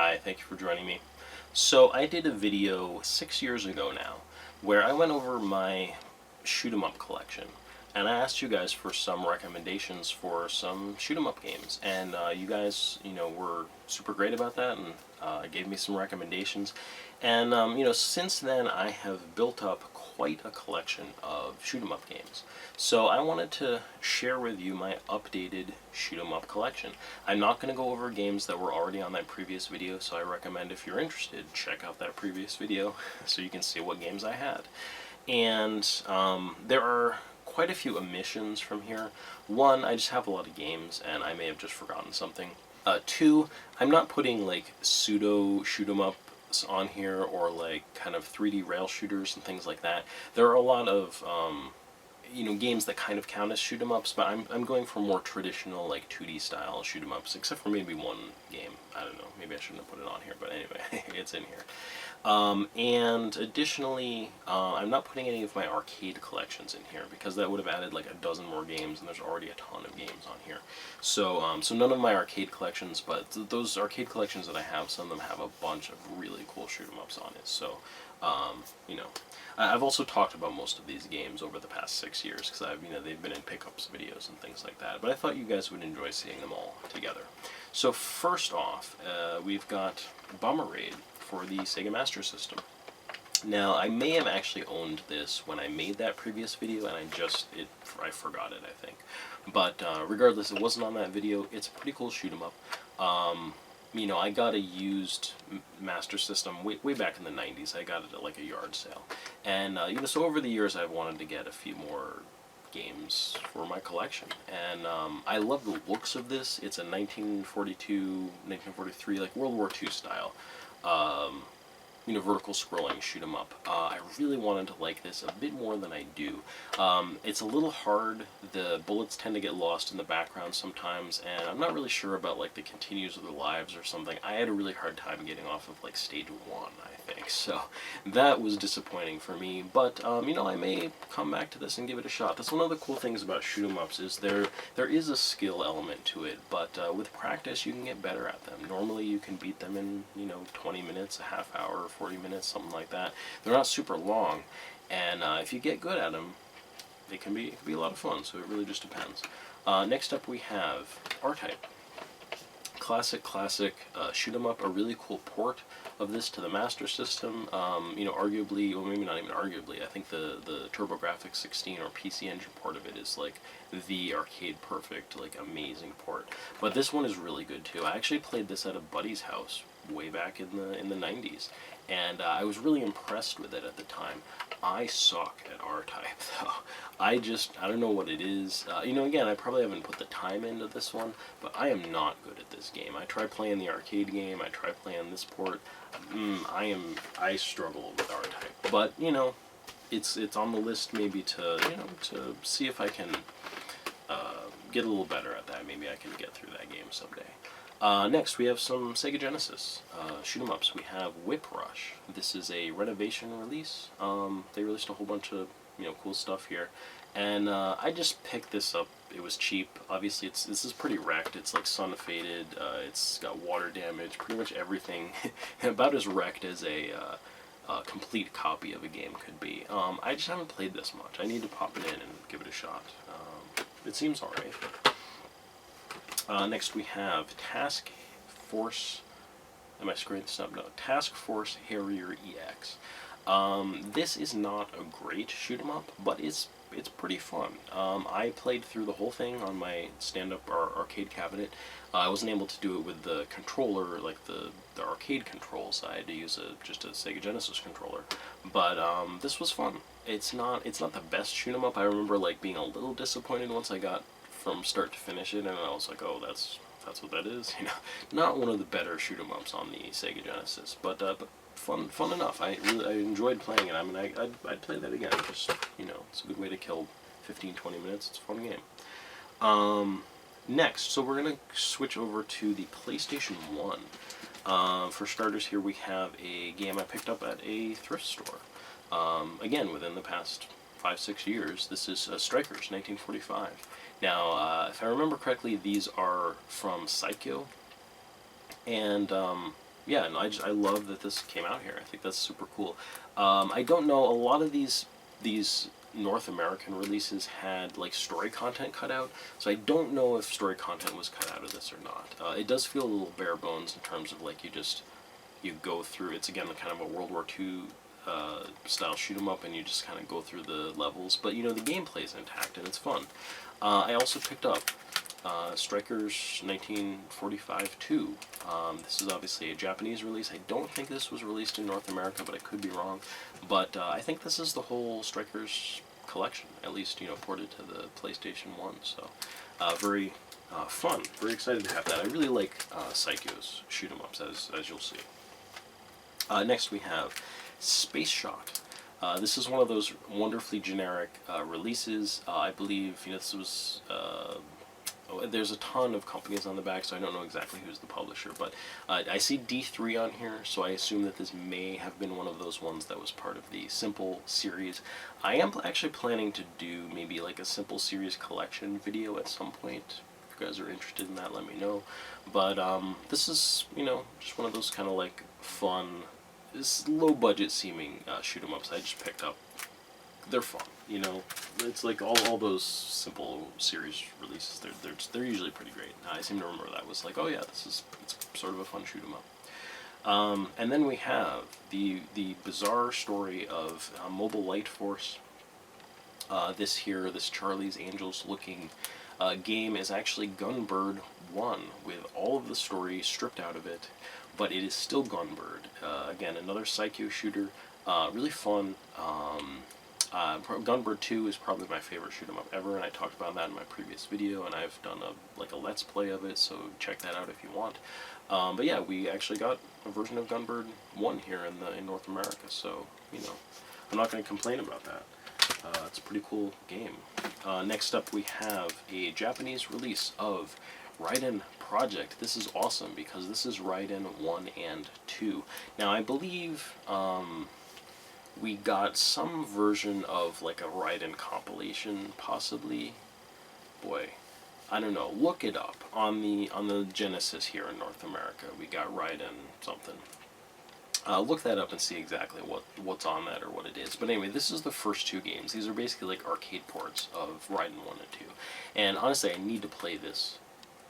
Hi, thank you for joining me. So I did a video 6 years ago now where I went over my shoot 'em up collection, and I asked you guys for some recommendations for some shoot 'em up games, and you guys, were super great about that and gave me some recommendations. And since then I have built up quite a collection of shoot 'em up games. So I wanted to share with you my updated shoot 'em up collection. I'm not going to go over games that were already on that previous video, so I recommend if you're interested, check out that previous video so you can see what games I had. And there are quite a few omissions from here. One, I just have a lot of games and I may have just forgotten something. Two, I'm not putting like pseudo shoot 'em up on here or like kind of 3D rail shooters and things like that. There are a lot of games that kind of count as shoot 'em ups, but I'm going for more traditional like 2D style shoot 'em ups, except for maybe one game. I don't know, maybe I shouldn't have put it on here, but anyway, it's in here. And additionally, I'm not putting any of my arcade collections in here because that would have added like a dozen more games, and there's already a ton of games on here. So, so none of my arcade collections, but those arcade collections that I have, some of them have a bunch of really cool shoot 'em ups on it. So, I've also talked about most of these games over the past 6 years because they've been in pickups videos and things like that. But I thought you guys would enjoy seeing them all together. So first off, we've got Bomber Raid for the Sega Master System. Now, I may have actually owned this when I made that previous video, and I forgot it, I think. But regardless, it wasn't on that video. It's a pretty cool shoot 'em up. I got a used Master System way back in the 90s. I got it at like a yard sale. And, so over the years I've wanted to get a few more games for my collection. And I love the looks of this. It's a 1942, 1943, like World War II style. Vertical scrolling shoot 'em up. I really wanted to like this a bit more than I do. It's a little hard. The bullets tend to get lost in the background sometimes, and I'm not really sure about like the continues of their lives or something. I had a really hard time getting off of like stage 1, I think, so that was disappointing for me. But I may come back to this and give it a shot. That's one of the cool things about shoot 'em ups is there is a skill element to it, but with practice you can get better at them. Normally you can beat them in 20 minutes, a half hour, 40 minutes, something like that. They're not super long, and if you get good at them, it can be a lot of fun, so it really just depends. Next up we have R-Type. Classic shoot 'em up, a really cool port of this to the Master System. Arguably, well maybe not even arguably, I think the TurboGrafx 16 or PC Engine port of it is like the arcade perfect, like amazing port. But this one is really good too. I actually played this at a buddy's house way back in the 90s, and I was really impressed with it at the time. I suck at R-Type though. I don't know what it is. Again, I probably haven't put the time into this one, but I am not good at this game. I try playing the arcade game, I try playing this port. I struggle with R-Type. But, it's on the list maybe to see if I can get a little better at that. Maybe I can get through that game someday. Next, we have some Sega Genesis shoot 'em ups. We have Whip Rush. This is a renovation release. They released a whole bunch of cool stuff here, and I just picked this up. It was cheap. Obviously, this is pretty wrecked. It's like sun faded. It's got water damage. Pretty much everything about as wrecked as a complete copy of a game could be. I just haven't played this much. I need to pop it in and give it a shot. It seems alright. Next we have Task Force. Am I screwing this up? No. Task Force Harrier EX. This is not a great shoot 'em up, but it's pretty fun. I played through the whole thing on my stand-up arcade cabinet. I wasn't able to do it with the controller, like the arcade controls. I had to use just a Sega Genesis controller. But this was fun. It's not the best shoot 'em up. I remember like being a little disappointed once I got from start to finish it, and I was like, oh, that's what that is. Not one of the better shoot 'em ups on the Sega Genesis, but fun enough. I enjoyed playing it. I mean, I'd play that again. Just it's a good way to kill 15-20 minutes. It's a fun game. Next, so we're gonna switch over to the PlayStation 1. For starters, here we have a game I picked up at a thrift store. Again, within the past 5-6 years. This is Strikers, 1945. Now, if I remember correctly, these are from Psycho, and yeah, and I love that this came out here. I think that's super cool. I don't know, a lot of these North American releases had like story content cut out, so I don't know if story content was cut out of this or not. It does feel a little bare bones in terms of like you go through. It's again kind of a World War II style shoot 'em up, and you just kind of go through the levels. But you know the gameplay is intact and it's fun. I also picked up Strikers 1945 2. This is obviously a Japanese release. I don't think this was released in North America, but I could be wrong. But I think this is the whole Strikers collection, at least, you know, ported to the PlayStation 1. So very fun. Very excited to have that. I really like Psycho's shoot 'em ups, as you'll see. Next we have Space Shot. This is one of those wonderfully generic releases. I believe, you know, this was there's a ton of companies on the back, so I don't know exactly who's the publisher, but I see D3 on here, so I assume that this may have been one of those ones that was part of the Simple series. I am actually planning to do maybe like a Simple series collection video at some point. If you guys are interested in that, let me know. But this is, you know, just one of those kind of like fun, low budget seeming shoot 'em ups I just picked up. They're fun, you know. It's like all those Simple series releases. They're usually pretty great. I seem to remember that was like, oh yeah, it's sort of a fun shoot 'em up. And then we have the bizarre story of Mobile Light Force. This Charlie's Angels looking game is actually Gunbird 1 with all of the story stripped out of it, but it is still Gunbird. Again, another Psycho shooter. Really fun. Gunbird 2 is probably my favorite shoot 'em up ever, and I talked about that in my previous video, and I've done a Let's Play of it, so check that out if you want. But yeah, we actually got a version of Gunbird 1 here in North America, so, you know, I'm not going to complain about that. It's a pretty cool game. Next up we have a Japanese release of Raiden Project. This is awesome because this is Raiden 1 and 2. Now I believe we got some version of like a Raiden compilation, possibly. Boy, I don't know. Look it up on the Genesis here in North America. We got Raiden something. Look that up and see exactly what's on that or what it is. But anyway, this is the first two games. These are basically like arcade ports of Raiden 1 and 2. And honestly, I need to play this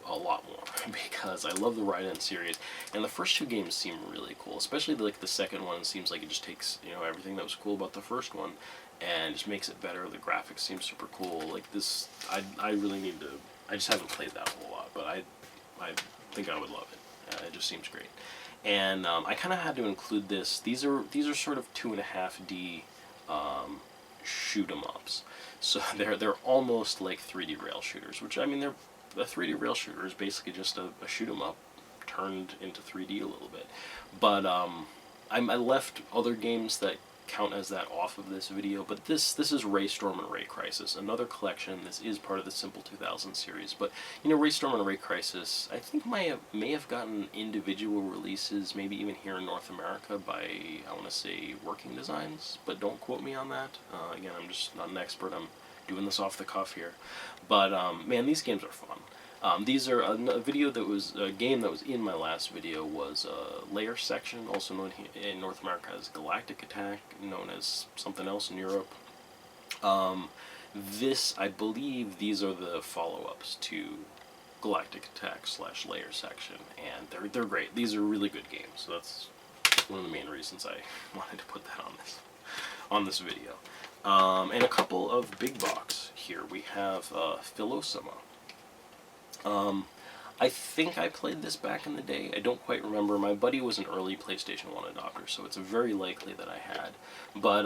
a lot more because I love the Raiden series, and the first two games seem really cool. Especially like the second one seems like it just takes, you know, everything that was cool about the first one and just makes it better. The graphics seem super cool. Like this, I really need to. I just haven't played that a whole lot, but I think I would love it. It just seems great. And I kind of had to include this. These are sort of 2.5D shoot 'em ups. So they're almost like 3D rail shooters, which I mean a 3D rail shooter is basically just a shoot 'em up turned into 3D a little bit. But I left other games that count as that off of this video, but this is Ray Storm and Ray Crisis, another collection. This is part of the Simple 2000 series, but you know, Ray Storm and Ray Crisis I think may have gotten individual releases, maybe even here in North America by, I want to say, Working Designs, but don't quote me on that. Again, I'm just not an expert. I'm doing this off the cuff here, but man, these games are fun. These are a game that was in my last video was Layer Section, also known in North America as Galactic Attack, known as something else in Europe. I believe these are the follow-ups to Galactic Attack / Layer Section, and they're great. These are really good games, so that's one of the main reasons I wanted to put that on this video. And a couple of big box here. We have Philosoma. I think I played this back in the day. I don't quite remember. My buddy was an early PlayStation 1 adopter, so it's very likely that I had. But,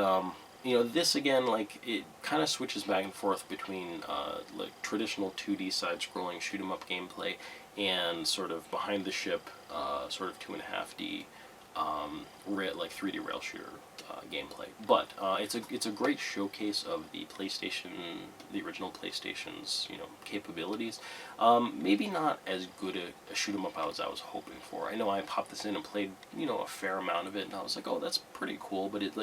you know, this again, like, it kind of switches back and forth between, like, traditional 2D side-scrolling shoot-'em-up gameplay and sort of behind the ship, sort of 2.5D, like 3D rail shooter gameplay. But it's a great showcase of the original PlayStation's, you know, capabilities. Maybe not as good a shoot 'em up as I was hoping for. I know I popped this in and played, you know, a fair amount of it, and I was like, oh, that's pretty cool. But it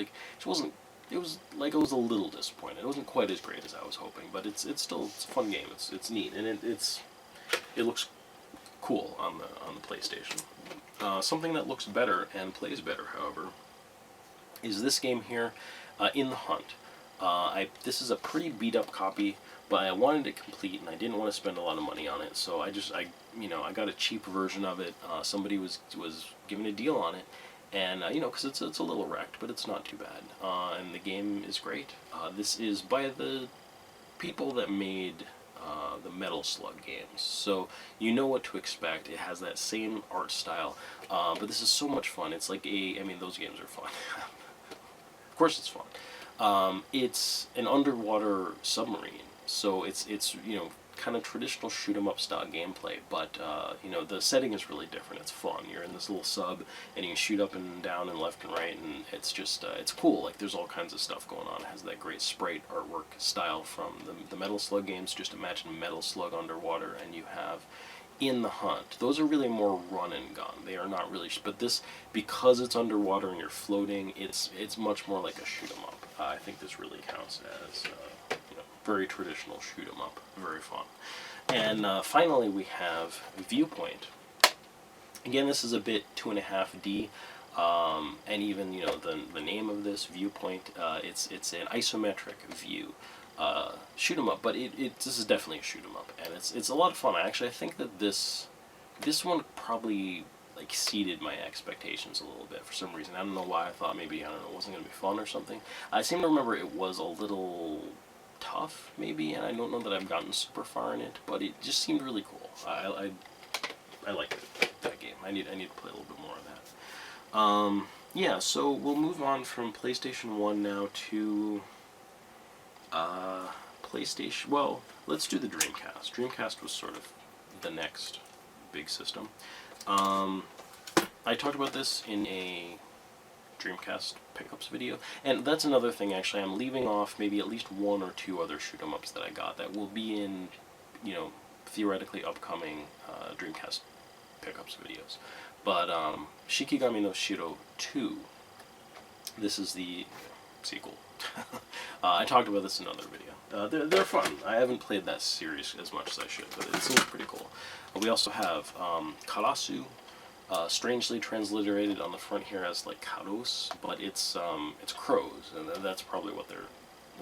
wasn't. It was like I was a little disappointed. It wasn't quite as great as I was hoping, but it's still a fun game. It's neat, and it looks cool on the PlayStation. Something that looks better and plays better, however, is this game here, In the Hunt. This is a pretty beat up copy, but I wanted it complete and I didn't want to spend a lot of money on it, so I got a cheap version of it. Somebody was giving a deal on it, and because it's a little wrecked, but it's not too bad. And the game is great. This is by the people that made the Metal Slug games, so you know what to expect. It has that same art style, but this is so much fun. It's like those games are fun. Of course it's fun. It's an underwater submarine, so it's kind of traditional shoot 'em up style gameplay, but the setting is really different. It's fun. You're in this little sub and you can shoot up and down and left and right, and it's just it's cool. Like, there's all kinds of stuff going on. It has that great sprite artwork style from the Metal Slug games. Just imagine Metal Slug underwater, and you have In the Hunt. Those are really more run and gun. They are not really, but this, because it's underwater and you're floating, it's much more like a shoot 'em up. I think this really counts as very traditional shoot 'em up. Very fun. And finally, we have Viewpoint. Again, this is a bit 2.5D, and even the name of this, Viewpoint, it's an isometric view shoot 'em up, but this is definitely a shoot 'em up, and it's a lot of fun. I think that this one probably exceeded my expectations a little bit for some reason. I don't know why. I thought maybe, it wasn't going to be fun or something. I seem to remember it was a little tough, maybe, and I don't know that I've gotten super far in it, but it just seemed really cool. I liked it, that game. I need to play a little bit more of that. Yeah, so we'll move on from PlayStation 1 now to PlayStation. Well, let's do the Dreamcast. Dreamcast was sort of the next big system. I talked about this in a Dreamcast pickups video, and that's another thing. Actually, I'm leaving off maybe at least one or two other shoot 'em ups that I got that will be in theoretically upcoming Dreamcast pickups videos. But Shikigami no Shiro 2, this is the sequel. I talked about this in another video. They're fun. I haven't played that series as much as I should, but it seems pretty cool. We also have Karasu, strangely transliterated on the front here as like Karos, but it's crows, and that's probably what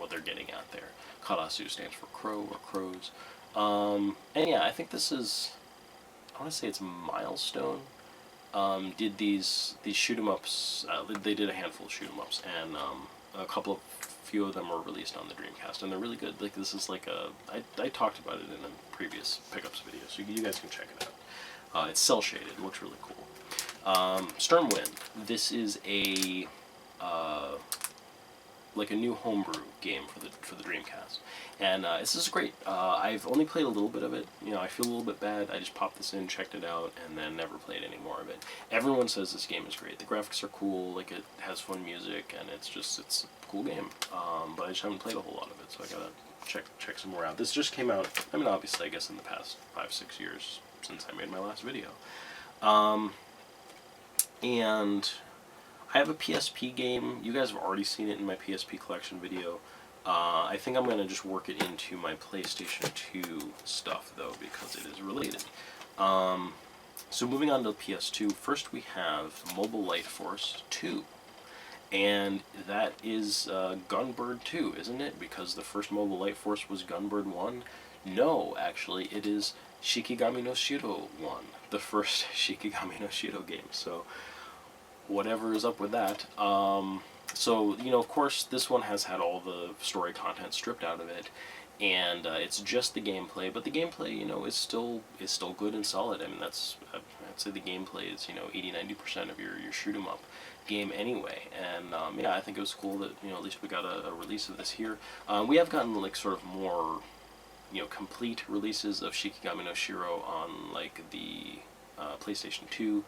they're getting at there. Karasu stands for crow or crows. And yeah, I think this is, I want to say it's Milestone. Did these shoot 'em ups? They did a handful of shoot 'em ups, and few of them were released on the Dreamcast, and they're really good. Like, this is like I talked about it in a previous pickups video, so you guys can check it out. It's cell shaded. It looks really cool. Stormwind. This is a like a new homebrew game for the Dreamcast, and this is great. I've only played a little bit of it. I feel a little bit bad. I just popped this in, checked it out, and then never played any more of it. Everyone says this game is great. The graphics are cool. Like, it has fun music, and it's a cool game. But I just haven't played a whole lot of it, so I gotta check some more out. This just came out. Obviously, I guess in the past 5-6 years since I made my last video. And I have a PSP game. You guys have already seen it in my PSP collection video. I think I'm going to just work it into my PlayStation 2 stuff, though, because it is related. So moving on to PS2, first we have Mobile Light Force 2. And that is Gunbird 2, isn't it? Because the first Mobile Light Force was Gunbird 1. No, actually, it is Shikigami no Shiro 1, the first Shikigami no Shiro game. So whatever is up with that. So, of course, this one has had all the story content stripped out of it, and it's just the gameplay. But the gameplay, is still good and solid. I'd say the gameplay is 80-90% of your shoot 'em up game anyway. And yeah, I think it was cool that at least we got a release of this here. We have gotten like sort of more complete releases of Shikigami no Shiro on like the PlayStation 2.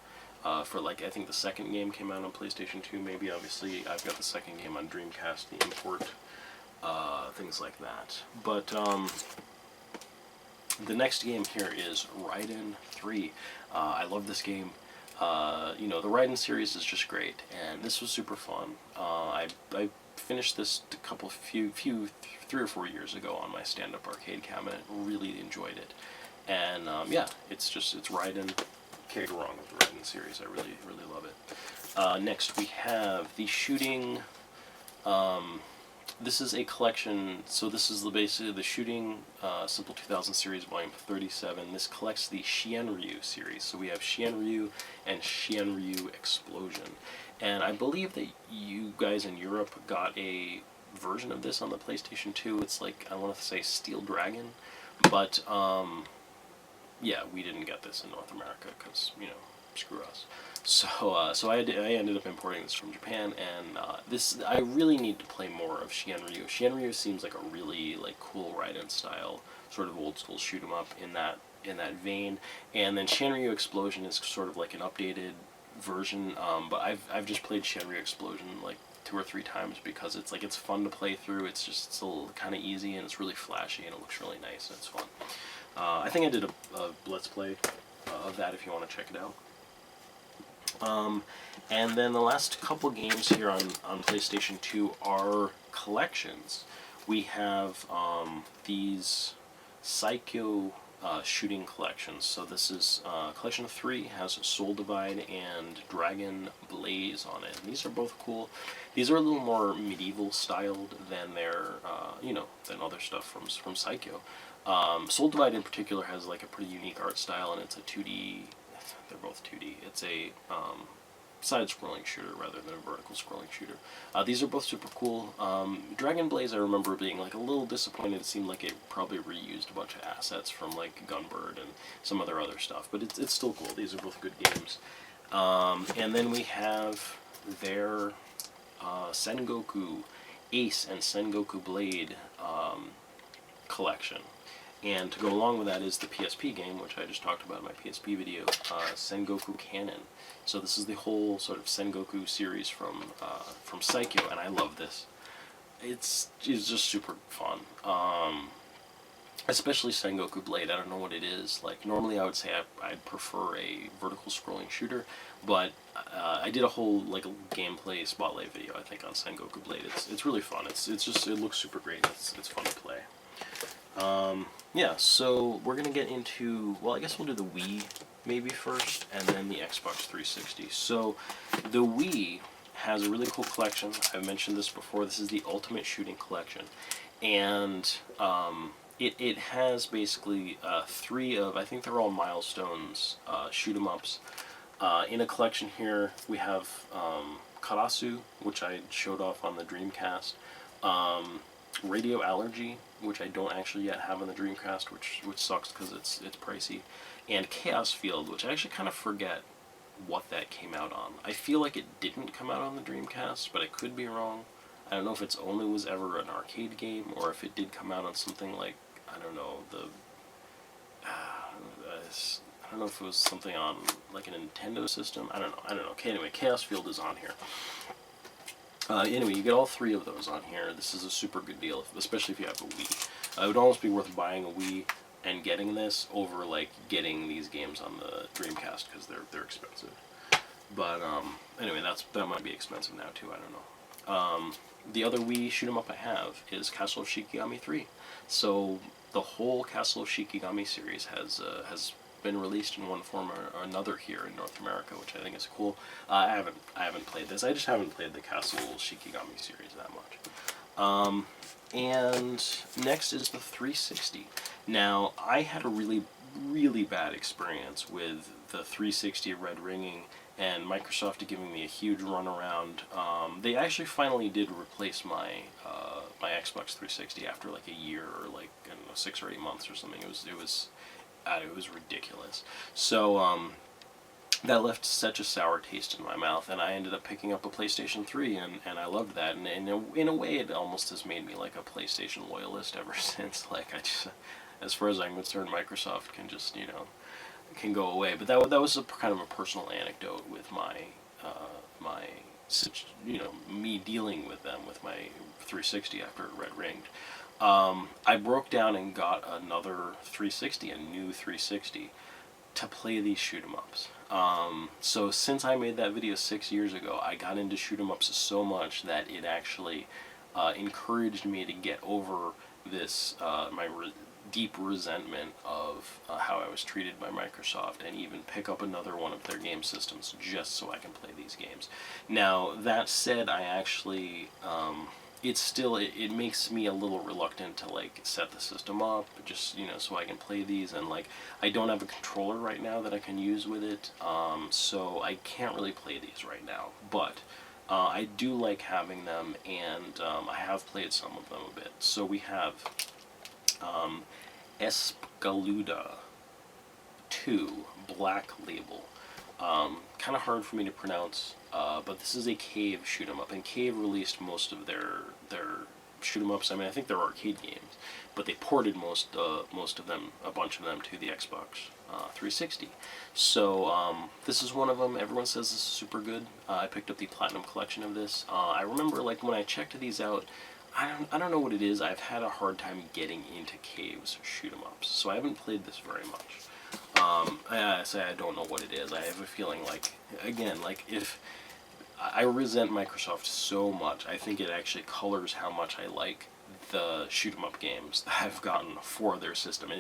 For like, I think the second game came out on PlayStation 2, maybe. Obviously, I've got the second game on Dreamcast, the import, things like that. But the next game here is Raiden 3. I love this game. The Raiden series is just great, and this was super fun. I finished this 3 or 4 years ago on my stand-up arcade cabinet. Really enjoyed it, and yeah, it's Raiden can't go wrong with the Raiden series. I really, really love it. Next we have the shooting. This is a collection, so this is basically the Shooting Simple 2000 series, volume 37. This collects the Shenryu series. So we have Shenryu and Shenryu Explosion. And I believe that you guys in Europe got a version of this on the PlayStation 2. It's like, I want to say Steel Dragon. But, yeah, we didn't get this in North America because, you know, screw us. So I ended up importing this from Japan, and I really need to play more of Shenryu. Shenryu seems like a really like cool Raiden style, sort of old school shoot 'em up in that vein. And then Shenryu Explosion is sort of like an updated version. But I've just played Shenryu Explosion like 2 or 3 times because it's fun to play through. It's still kind of easy, and it's really flashy, and it looks really nice, and it's fun. I think I did a Let's Play of that if you want to check it out. And then the last couple games here on PlayStation 2 are collections. We have these Psycho shooting collections. So this is collection of 3, has Soul Divide and Dragon Blaze on it. And these are both cool. These are a little more medieval styled than their, than other stuff from Psycho. Soul Divide in particular has like a pretty unique art style, and it's a 2D. They're both 2D. It's a side-scrolling shooter rather than a vertical scrolling shooter. These are both super cool. Dragon Blaze, I remember being like a little disappointed. It seemed like it probably reused a bunch of assets from like Gunbird and some other stuff, but it's still cool. These are both good games. And then we have their Sengoku Ace and Sengoku Blade collection. And to go along with that is the PSP game, which I just talked about in my PSP video, Sengoku Canon. So this is the whole sort of Sengoku series from Psycho, and I love this. It's just super fun. Especially Sengoku Blade. I don't know what it is. Like, normally I would say I'd prefer a vertical scrolling shooter, but I did a whole like gameplay spotlight video, I think, on Sengoku Blade. It's really fun. It looks super great. It's fun to play. Yeah, so we're gonna get into, well, I guess we'll do the Wii maybe first, and then the Xbox 360. So the Wii has a really cool collection. I've mentioned this before. This is the Ultimate Shooting Collection, and it has basically 3 of, I think they're all Milestones shoot 'em ups. In a collection here we have Karasu, which I showed off on the Dreamcast. Radio Allergy, which I don't actually yet have on the Dreamcast, which sucks because it's pricey, and Chaos Field, which I actually kind of forget what that came out on. I feel like it didn't come out on the Dreamcast, but I could be wrong. I don't know if it's only was ever an arcade game, or if it did come out on something like, I don't know, I don't know if it was something on like a Nintendo system. I don't know. Okay, anyway, Chaos Field is on here. Anyway, you get all 3 of those on here. This is a super good deal, especially if you have a Wii. It would almost be worth buying a Wii and getting this over like getting these games on the Dreamcast because they're expensive. But anyway, that might be expensive now too. I don't know. The other Wii shoot 'em up I have is Castle of Shikigami 3. So the whole Castle of Shikigami series has been released in one form or another here in North America, which I think is cool. I haven't played this. I just haven't played the Castle Shikigami series that much. And next is the 360. Now, I had a really, really bad experience with the 360 Red Ringing, and Microsoft giving me a huge runaround. They actually finally did replace my my Xbox 360 after like a year or like, I don't know, 6 or 8 months or something. It was ridiculous. So that left such a sour taste in my mouth, and I ended up picking up a PlayStation 3, and I loved that. And in a way, it almost has made me like a PlayStation loyalist ever since. Like, I just, as far as I'm concerned, Microsoft can just, can go away. But that was kind of a personal anecdote with me dealing with them with my 360 after it red ringed. I broke down and got another 360, a new 360, to play these shoot 'em ups. So since I made that video 6 years ago, I got into shoot 'em ups so much that it actually encouraged me to get over this deep resentment of how I was treated by Microsoft, and even pick up another one of their game systems just so I can play these games. Now, that said, I actually, it makes me a little reluctant to, like, set the system up, just, so I can play these, and, like, I don't have a controller right now that I can use with it, so I can't really play these right now, but I do like having them, and I have played some of them a bit. So we have Escaluda 2 Black Label. Kind of hard for me to pronounce, but this is a Cave shoot 'em up, and Cave released most of their shoot 'em ups. I mean, I think they're arcade games, but they ported most of them, a bunch of them, to the Xbox 360. So this is one of them. Everyone says this is super good. I picked up the Platinum Collection of this. I remember, like, when I checked these out, I don't know what it is. I've had a hard time getting into Cave's shoot 'em ups, so I haven't played this very much. I say I don't know what it is. I have a feeling, like, again, like, if I resent Microsoft so much, I think it actually colors how much I like the shoot 'em up games that I've gotten for their system.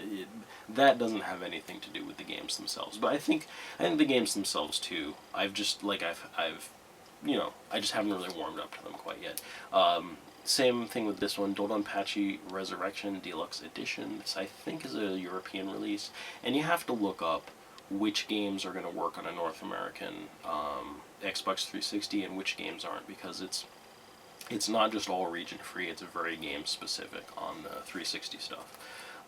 That doesn't have anything to do with the games themselves, but I think the games themselves too. I've just, like, I've I just haven't really warmed up to them quite yet. Same thing with this one, Dodonpachi Resurrection Deluxe Edition. This, I think, is a European release, and you have to look up which games are going to work on a North American Xbox 360 and which games aren't, because it's not just all region free, it's very game specific on the 360 stuff.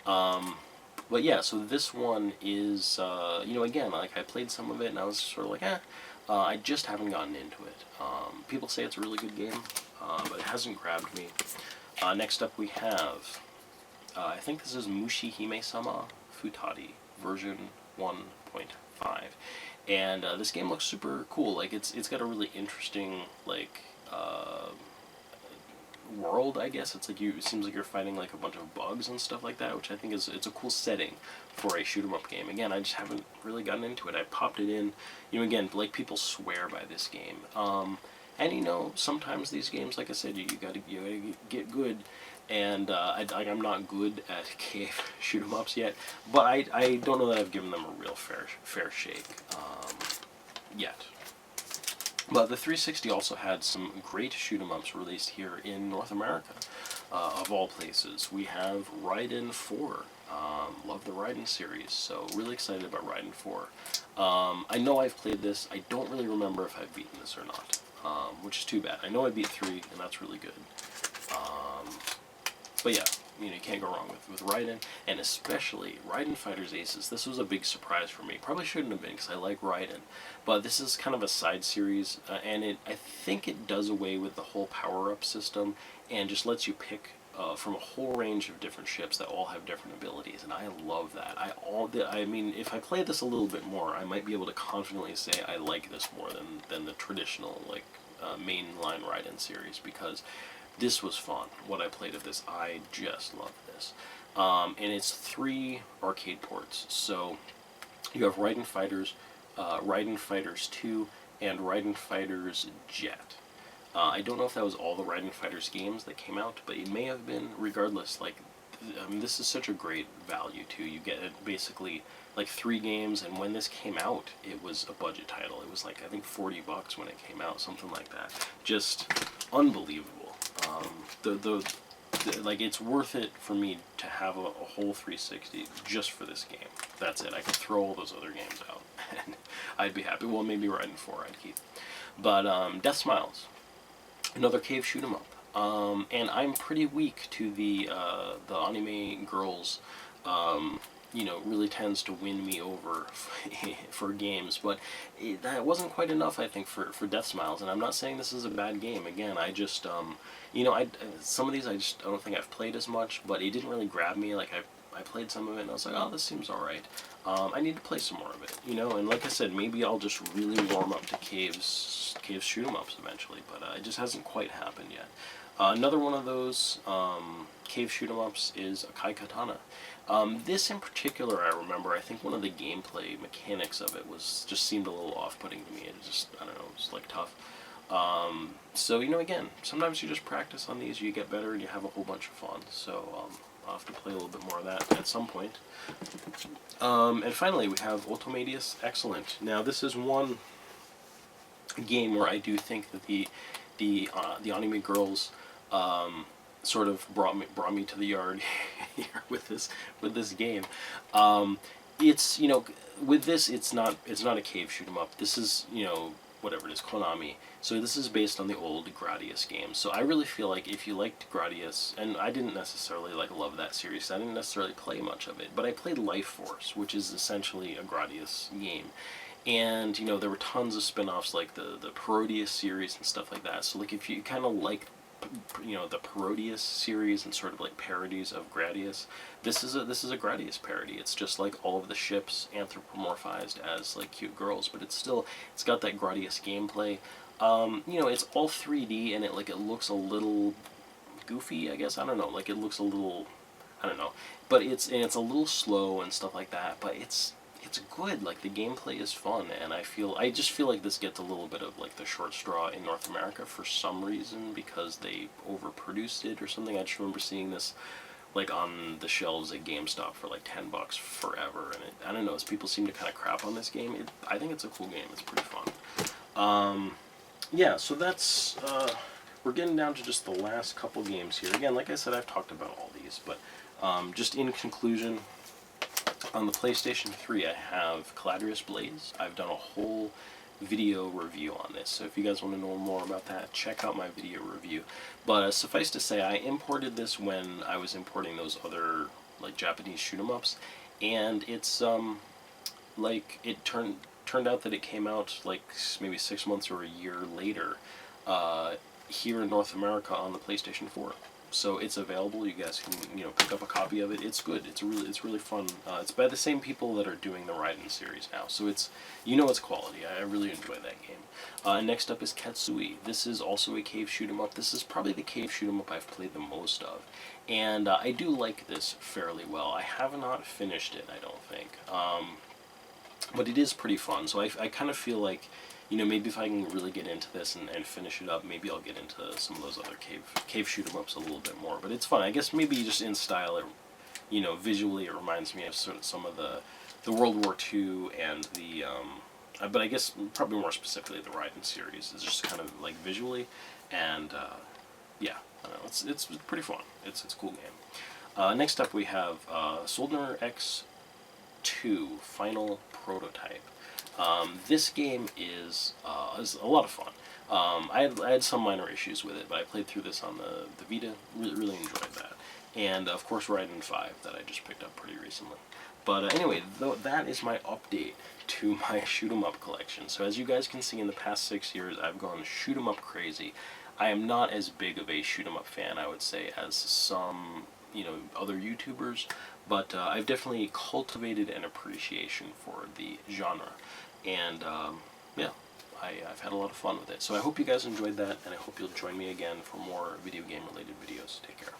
But yeah, so this one is, again, like, I played some of it and I was sort of like, I just haven't gotten into it. People say it's a really good game, but it hasn't grabbed me. Next up we have, I think this is Mushi Hime-sama Futari, version 1.5. And this game looks super cool. Like, it's got a really interesting, like, world, I guess. It's like it seems like you're fighting, like, a bunch of bugs and stuff like that, which I think it's a cool setting for a shoot 'em up game. Again, I just haven't really gotten into it. I popped it in, again, like, people swear by this game. And sometimes these games, like I said, you gotta get good. And I'm not good at Cave shoot 'em ups yet, but I don't know that I've given them a real fair shake yet. But the 360 also had some great shoot 'em ups released here in North America, of all places. We have Raiden 4. Love the Raiden series, so really excited about Raiden 4. I know I've played this. I don't really remember if I've beaten this or not, which is too bad. I know I beat 3, and that's really good. But yeah, you can't go wrong with Raiden, and especially Raiden Fighters Aces. This was a big surprise for me. Probably shouldn't have been, because I like Raiden, but this is kind of a side series, and I think it does away with the whole power-up system, and just lets you pick from a whole range of different ships that all have different abilities, and I love that. I mean, if I play this a little bit more, I might be able to confidently say I like this more than the traditional, like, mainline Raiden series, because this was fun. What I played of this, I just love this. And it's 3 arcade ports. So you have Raiden Fighters 2, and Raiden Fighters Jet. I don't know if that was all the Raiden Fighters games that came out, but it may have been. Regardless, like, I mean, this is such a great value too. You get basically like 3 games, and when this came out, it was a budget title. It was like, I think, $40 when it came out, something like that. Just unbelievable. Like, it's worth it for me to have a whole 360 just for this game. That's it. I could throw all those other games out, and I'd be happy. Well, maybe Raiden 4 I'd keep. But Death Smiles, another Cave shoot 'em up. And I'm pretty weak to the anime girls. Really tends to win me over for games, but that wasn't quite enough, I think, for Death Smiles. And I'm not saying this is a bad game. Again, I just some of these I don't think I've played as much, but it didn't really grab me. Like, I played some of it and I was like, oh, this seems all right. I need to play some more of it, and like I said, maybe I'll just really warm up to Cave's shoot 'em ups eventually, but it just hasn't quite happened yet. Another one of those Cave shoot 'em ups is Akai Katana. This in particular, I remember, I think one of the gameplay mechanics of it just seemed a little off-putting to me. It just, I don't know, it's like tough. So, again, sometimes you just practice on these, you get better, and you have a whole bunch of fun. So, I'll have to play a little bit more of that at some point. And finally, we have Volta Medius Excellent. Now, this is one game where I do think that the anime girls sort of brought me to the yard here with this game. It's, you know, with this, it's not a cave shoot 'em up. This is, you know, whatever it is, Konami. So this is based on the old Gradius games. So I really feel like if you liked Gradius, and I didn't necessarily like love that series, I didn't necessarily play much of it, but I played Life Force, which is essentially a Gradius game. And, you know, there were tons of spin-offs like the Parodius series and stuff like that. So like if you kind of like, you know, the Parodius series and sort of like parodies of Gradius, this is a Gradius parody. It's just like all of the ships anthropomorphized as like cute girls, but it's got that Gradius gameplay. You know, it's all 3D and it looks a little goofy, I guess. I don't know. Like it looks a little, I don't know, but it's a little slow and stuff like that. But it's good. Like the gameplay is fun, and I just feel like this gets a little bit of like the short straw in North America for some reason, because they overproduced it or something. I just remember seeing this like on the shelves at GameStop for like $10 forever, and I don't know, as people seem to kind of crap on this game. I think it's a cool game. It's pretty fun. Yeah, so that's we're getting down to just the last couple games here. Again, like I said, I've talked about all these, but just in conclusion, on the PlayStation 3, I have Caladrius Blaze. I've done a whole video review on this, so if you guys want to know more about that, check out my video review. But suffice to say, I imported this when I was importing those other like Japanese shoot 'em ups, and it's like it turned out that it came out like maybe 6 months or a year later here in North America on the PlayStation 4. So it's available. You guys can, you know, pick up a copy of it. It's good. It's really fun. It's by the same people that are doing the Raiden series now, so it's, you know, it's quality. I really enjoy that game. Next up is Ketsui. This is also a cave shoot 'em up. This is probably the cave shoot 'em up I've played the most of, and I do like this fairly well. I have not finished it, I don't think, but it is pretty fun. So I kind of feel like, you know, maybe if I can really get into this and finish it up, maybe I'll get into some of those other cave shoot 'em ups a little bit more. But it's fun. I guess maybe just in style, it, you know, visually it reminds me of sort of some of the World War II and the, but I guess probably more specifically the Raiden series is just kind of like visually, and yeah, I don't know, it's pretty fun. It's a cool game. Next up we have Solderer X2 Final Prototype. This game is a lot of fun. I had some minor issues with it, but I played through this on the Vita. Really enjoyed that. And of course Raiden 5 that I just picked up pretty recently. But anyway, that is my update to my shoot 'em up collection. So as you guys can see, in the past 6 years, I've gone shoot 'em up crazy. I am not as big of a shoot 'em up fan, I would say, as some, you know, other YouTubers, but I've definitely cultivated an appreciation for the genre. And yeah, I've had a lot of fun with it. So I hope you guys enjoyed that, and I hope you'll join me again for more video game related videos. Take care.